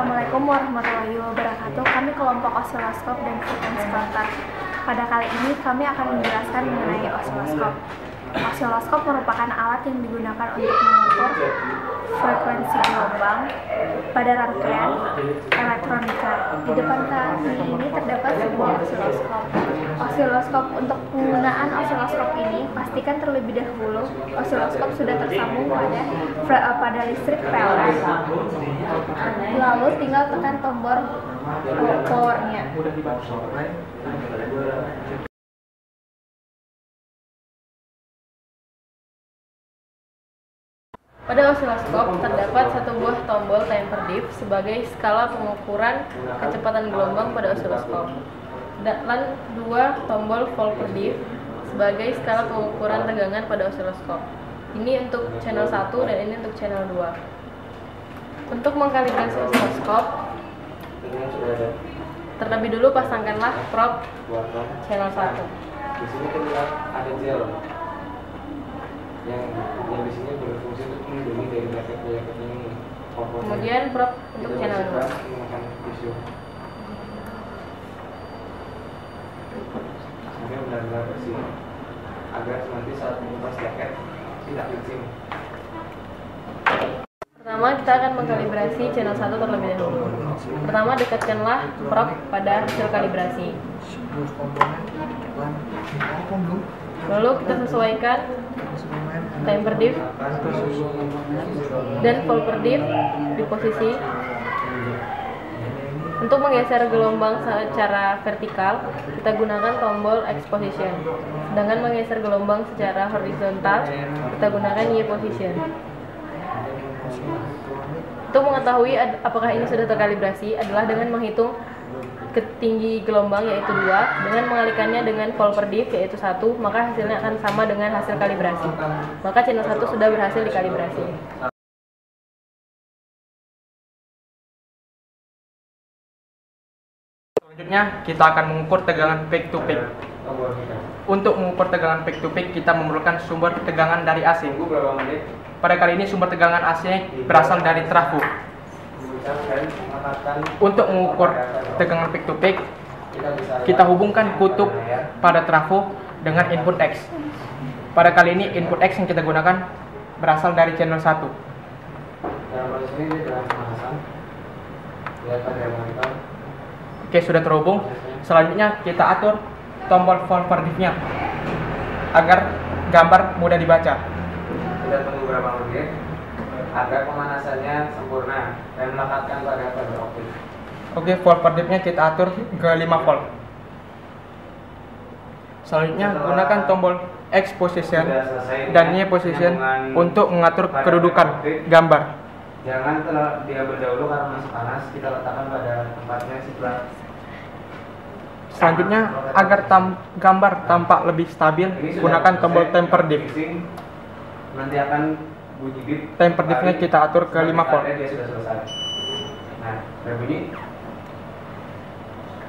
Assalamualaikum warahmatullahi wabarakatuh. Kami kelompok osiloskop dan frekuensi kontak. Pada kali ini kami akan menjelaskan mengenai osiloskop. Osiloskop merupakan alat yang digunakan untuk mengukur frekuensi gelombang pada rangkaian elektronika. Di depan kami ini terdapat sebuah osiloskop. Untuk penggunaan osiloskop ini, pastikan terlebih dahulu osiloskop sudah tersambung pada listrik PLN. Lalu tinggal tekan tombol powernya. Pada osiloskop terdapat satu buah tombol temper diff sebagai skala pengukuran kecepatan gelombang pada osiloskop, dan dua tombol Volcker diff sebagai skala pengukuran tegangan pada osiloskop. Ini untuk channel 1 dan ini untuk channel 2. Untuk mengkalibrasi osiloskop, terlebih dulu pasangkanlah probe channel 1. Di sini terlihat ada gel yang di sini berfungsi untuk melindungi dari penyakit ini. Kemudian probe untuk channel 2. Sampai benar-benar bersih agar nanti saat mengupas jaket tidak licin. Pertama, kita akan mengkalibrasi channel 1 terlebih dahulu. Pertama, dekatkanlah probe pada hasil kalibrasi. Lalu kita sesuaikan temper diff dan Volcker diff di posisi. Untuk menggeser gelombang secara vertikal, kita gunakan tombol X position. Sedangkan menggeser gelombang secara horizontal, kita gunakan Y position. Untuk mengetahui apakah ini sudah terkalibrasi adalah dengan menghitung tinggi gelombang yaitu 2, dengan mengalihkannya dengan Volcker diff yaitu 1, maka hasilnya akan sama dengan hasil kalibrasi. Maka channel 1 sudah berhasil dikalibrasi. Selanjutnya kita akan mengukur tegangan peak to peak. Untuk mengukur tegangan peak to peak, kita memerlukan sumber tegangan dari AC. Pada kali ini sumber tegangan AC berasal dari trafo. Untuk mengukur tegangan peak to peak, kita hubungkan kutub pada trafo dengan input X. Pada kali ini input X yang kita gunakan berasal dari channel 1. Oke, sudah terhubung. Selanjutnya kita atur tombol Volcker diff-nya agar gambar mudah dibaca. Kita tunggu beberapa menit agar pemanasannya sempurna dan melekatkan pada fiber optik. Oke, Volcker diff-nya kita atur ke 5 volt. Selanjutnya gunakan tombol X position dan Y position untuk mengatur kedudukan gambar. Jangan dia berdahulu karena masih panas, kita letakkan pada tempatnya setelah. Selanjutnya, agar gambar tampak lebih stabil, gunakan tombol temper diff. Nanti akan bunyi bip. Temper diff-nya kita atur ke 5 volt. Dia sudah selesai. Nah, udah bunyi.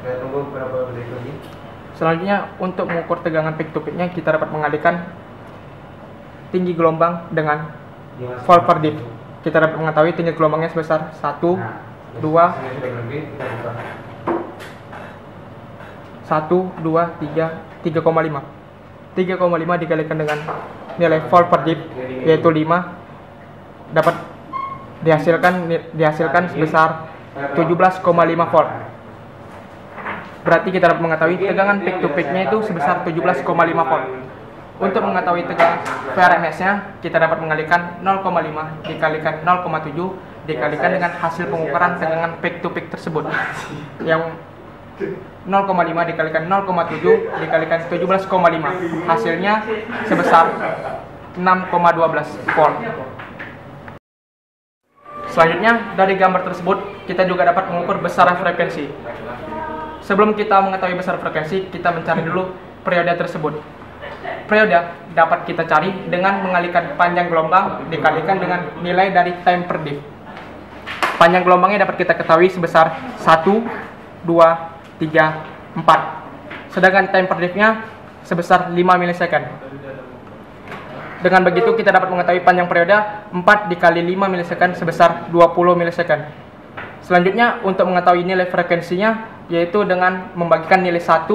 Kita tunggu beberapa detik lagi. Selanjutnya, untuk mengukur tegangan peak to peak-nya, kita dapat mengalihkan tinggi gelombang dengan Volcker diff. Kita dapat mengetahui tinggi gelombangnya sebesar 1, 2, 1, 2, 3, 3,5. 3,5 dikalikan dengan nilai Volcker diff yaitu 5 dapat dihasilkan sebesar 17,5 volt. Berarti kita dapat mengetahui tegangan peak to peak-nya itu sebesar 17,5 volt. Untuk mengetahui tegangan VRMS-nya, kita dapat mengalihkan 0,5 dikalikan 0,7 dikalikan dengan hasil pengukuran tegangan peak to peak tersebut. Yang 0,5 dikalikan 0,7 dikalikan 17,5. Hasilnya sebesar 6,12 volt. Selanjutnya, dari gambar tersebut, kita juga dapat mengukur besaran frekuensi. Sebelum kita mengetahui besar frekuensi, kita mencari dulu periode tersebut. Periode dapat kita cari dengan mengalihkan panjang gelombang dikalikan dengan nilai dari temper diff. Panjang gelombangnya dapat kita ketahui sebesar 1, 2, 3, 4. Sedangkan temper diff-nya sebesar 5 milisecond. Dengan begitu kita dapat mengetahui panjang periode 4 dikali 5 milisecond sebesar 20 milisecond. Selanjutnya, untuk mengetahui nilai frekuensinya, yaitu dengan membagikan nilai 1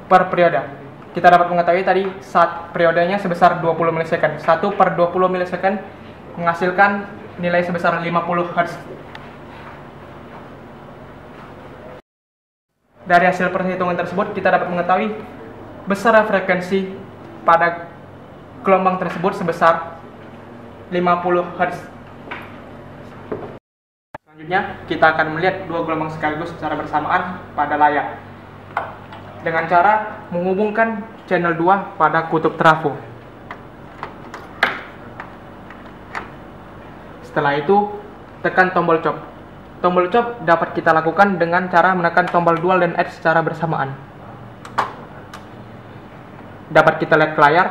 per periode. Kita dapat mengetahui tadi saat periodenya sebesar 20 milisecond. 1 per 20 milisecond menghasilkan nilai sebesar 50 Hz. Dari hasil perhitungan tersebut, kita dapat mengetahui besaran frekuensi pada gelombang tersebut sebesar 50 Hz. Selanjutnya, kita akan melihat dua gelombang sekaligus secara bersamaan pada layar dengan cara menghubungkan channel 2 pada kutub trafo. Setelah itu, tekan tombol chop. Tombol chop dapat kita lakukan dengan cara menekan tombol dual dan edge secara bersamaan. Dapat kita lihat ke layar,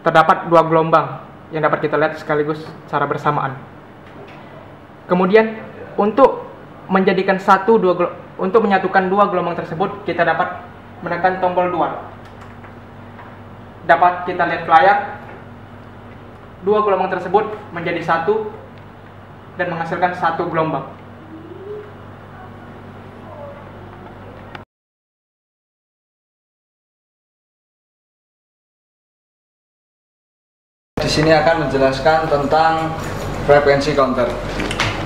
terdapat dua gelombang yang dapat kita lihat sekaligus secara bersamaan. Kemudian, untuk menyatukan dua gelombang tersebut, kita dapat menekan tombol dual. Dapat kita lihat ke layar, dua gelombang tersebut menjadi satu dan menghasilkan satu gelombang. Di sini akan menjelaskan tentang frekuensi counter.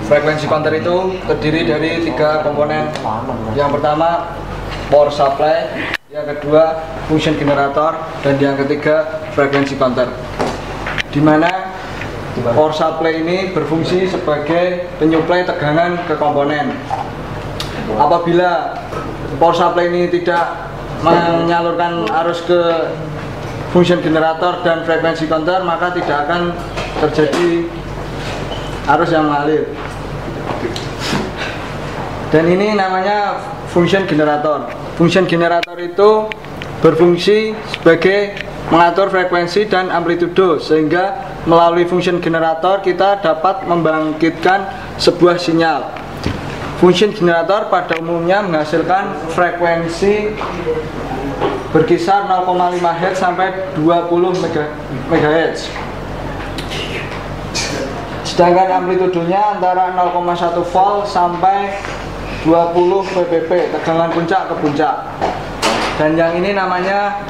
Frekuensi counter itu terdiri dari 3 komponen. Yang pertama, power supply, yang kedua, function generator, dan yang ketiga, frekuensi counter. Di mana power supply ini berfungsi sebagai penyuplai tegangan ke komponen. Apabila power supply ini tidak menyalurkan arus ke function generator dan frekuensi counter, maka tidak akan terjadi arus yang mengalir. Dan ini namanya function generator. Function generator itu berfungsi sebagai mengatur frekuensi dan amplitudo, sehingga melalui function generator kita dapat membangkitkan sebuah sinyal. Function generator pada umumnya menghasilkan frekuensi berkisar 0,5 Hz sampai 20 MHz. Sedangkan amplitudonya antara 0,1 volt sampai 20 ppb, tegangan puncak ke puncak. Dan yang ini namanya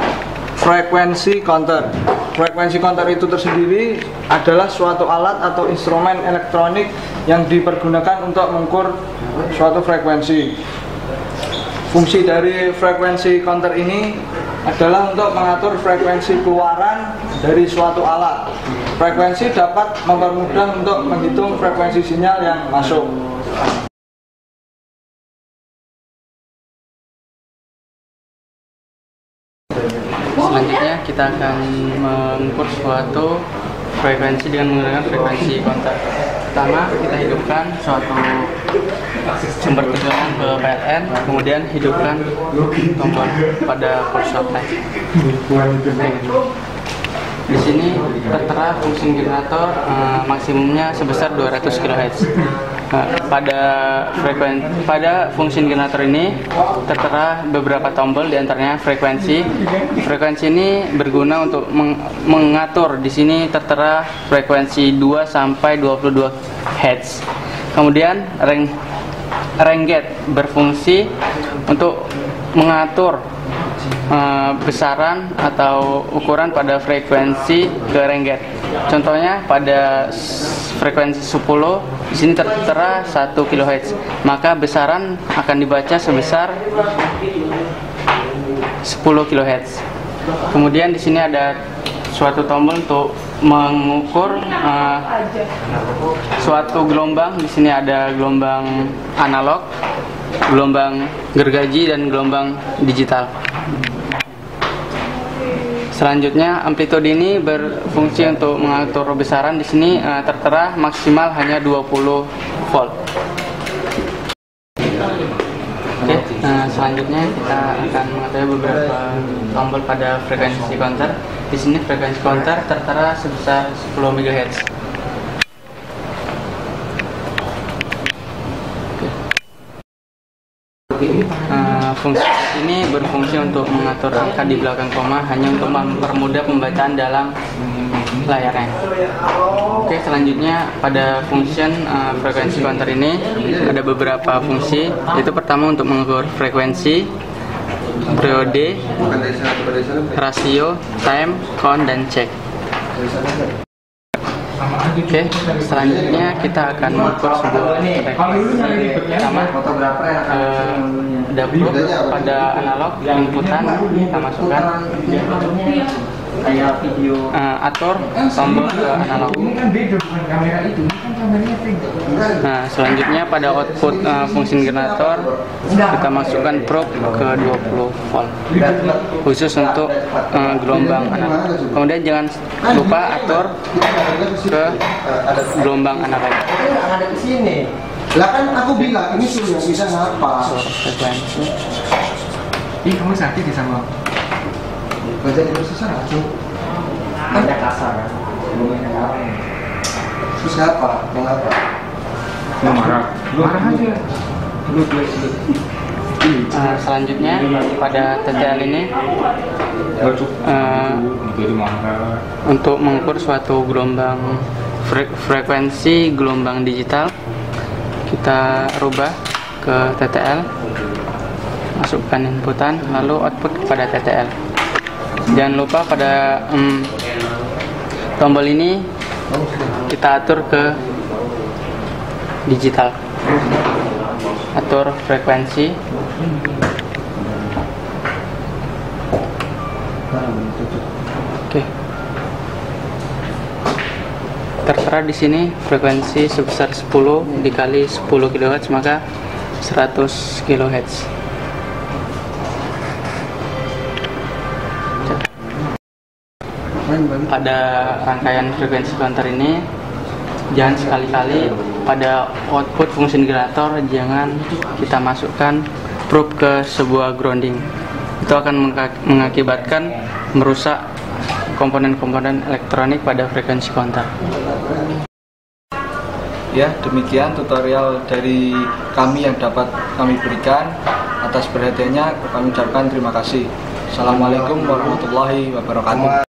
frekuensi counter. Frekuensi counter itu tersendiri adalah suatu alat atau instrumen elektronik yang dipergunakan untuk mengukur suatu frekuensi. Fungsi dari frekuensi counter ini adalah untuk mengatur frekuensi keluaran dari suatu alat. Frekuensi dapat mempermudah untuk menghitung frekuensi sinyal yang masuk. Selanjutnya kita akan mengukur suatu frekuensi dengan menggunakan frekuensi counter. Pertama, kita hidupkan suatu sumber tegangan ke PLN, kemudian hidupkan tombol pada power supply. Di sini tertera fungsi generator maksimumnya sebesar 200 kHz. Pada fungsi generator ini tertera beberapa tombol, diantaranya frekuensi. Frekuensi ini berguna untuk mengatur. Di sini tertera frekuensi 2 sampai 22 Hz. Kemudian range gate berfungsi untuk mengatur besaran atau ukuran pada frekuensi ke range gate. Contohnya pada frekuensi 10 di sini tertera 1 kHz, maka besaran akan dibaca sebesar 10 kHz. Kemudian di sini ada suatu tombol untuk mengukur suatu gelombang. Di sini ada gelombang analog, gelombang gergaji, dan gelombang digital. Selanjutnya, amplitude ini berfungsi untuk mengatur besaran. Di sini tertera maksimal hanya 20 volt. Oke, selanjutnya kita akan mengetahui beberapa tombol pada frekuensi counter. Di sini frekuensi counter tertera sebesar 10 MHz. Fungsi ini berfungsi untuk mengatur angka di belakang koma, hanya untuk mempermudah pembacaan dalam layarnya. Oke, selanjutnya pada function frekuensi counter ini ada beberapa fungsi. Itu pertama untuk mengukur frekuensi, periode, rasio, time, count, dan check. Oke, selanjutnya kita akan mengukur sebuah frekuensi. Pertama, dapur pada analog inputan kita masukkan, atur tombol ke analog. Nah, selanjutnya pada output fungsi generator kita masukkan probe ke 20 volt khusus untuk gelombang analog. Kemudian jangan lupa atur ke gelombang analog. Ada di sini. Lah kan aku bilang ini sudah bisa ngapa? Frekuensi. Ih, kamu sakit ya sama Baca itu susah nggak tuh? Ada kasar kan? Susah apa? Mengapa? lu marah aja. Selanjutnya pada TTL ini untuk mengukur suatu gelombang frekuensi gelombang digital, kita rubah ke TTL, masukkan inputan, lalu output kepada TTL. Jangan lupa pada tombol ini kita atur ke digital, atur frekuensi. Oke. Tertera di sini frekuensi sebesar 10 dikali 10 kHz, maka 100 kHz. Pada rangkaian frekuensi counter ini, jangan sekali-kali pada output fungsi generator jangan kita masukkan probe ke sebuah grounding. Itu akan mengakibatkan merusak komponen-komponen elektronik pada frekuensi counter. Ya, demikian tutorial dari kami yang dapat kami berikan. Atas perhatiannya kami ucapkan terima kasih. Assalamualaikum warahmatullahi wabarakatuh.